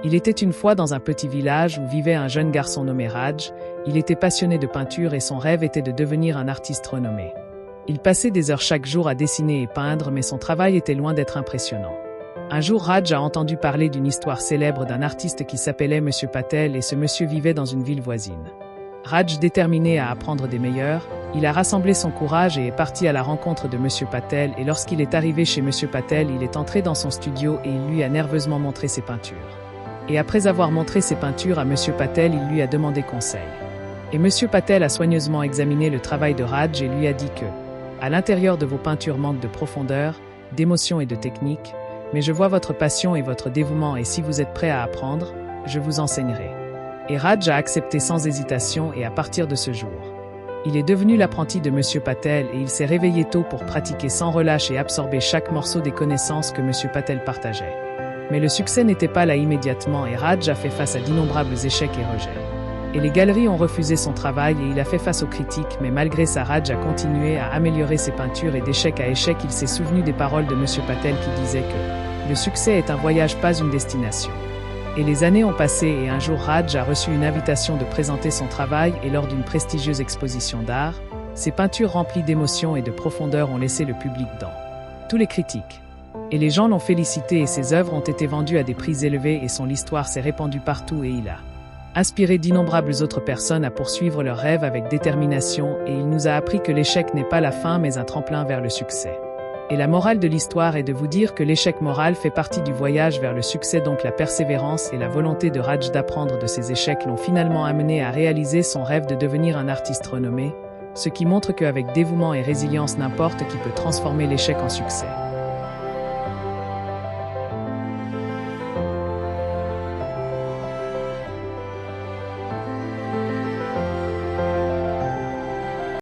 Il était une fois dans un petit village où vivait un jeune garçon nommé Raj. Il était passionné de peinture et son rêve était de devenir un artiste renommé. Il passait des heures chaque jour à dessiner et peindre, mais son travail était loin d'être impressionnant. Un jour, Raj a entendu parler d'une histoire célèbre d'un artiste qui s'appelait Monsieur Patel et ce monsieur vivait dans une ville voisine. Raj, déterminé à apprendre des meilleurs, il a rassemblé son courage et est parti à la rencontre de Monsieur Patel et lorsqu'il est arrivé chez Monsieur Patel, il est entré dans son studio et il lui a nerveusement montré ses peintures. Et après avoir montré ses peintures à Monsieur Patel, il lui a demandé conseil. Et Monsieur Patel a soigneusement examiné le travail de Raj et lui a dit que, à l'intérieur de vos peintures manque de profondeur, d'émotion et de technique, mais je vois votre passion et votre dévouement et si vous êtes prêt à apprendre, je vous enseignerai. Et Raj a accepté sans hésitation et à partir de ce jour, il est devenu l'apprenti de Monsieur Patel et il s'est réveillé tôt pour pratiquer sans relâche et absorber chaque morceau des connaissances que Monsieur Patel partageait. Mais le succès n'était pas là immédiatement et Raj a fait face à d'innombrables échecs et rejets. Et les galeries ont refusé son travail et il a fait face aux critiques, mais malgré ça, Raj a continué à améliorer ses peintures et d'échec à échec, il s'est souvenu des paroles de Monsieur Patel qui disait que le succès est un voyage, pas une destination. Et les années ont passé et un jour Raj a reçu une invitation de présenter son travail et lors d'une prestigieuse exposition d'art, ses peintures remplies d'émotion et de profondeur ont laissé le public dans tous les critiques. Et les gens l'ont félicité et ses œuvres ont été vendues à des prix élevés et son histoire s'est répandue partout et il a inspiré d'innombrables autres personnes à poursuivre leurs rêves avec détermination et il nous a appris que l'échec n'est pas la fin mais un tremplin vers le succès. Et la morale de l'histoire est de vous dire que l'échec moral fait partie du voyage vers le succès, donc la persévérance et la volonté de Raj d'apprendre de ses échecs l'ont finalement amené à réaliser son rêve de devenir un artiste renommé, ce qui montre qu'avec dévouement et résilience n'importe qui peut transformer l'échec en succès.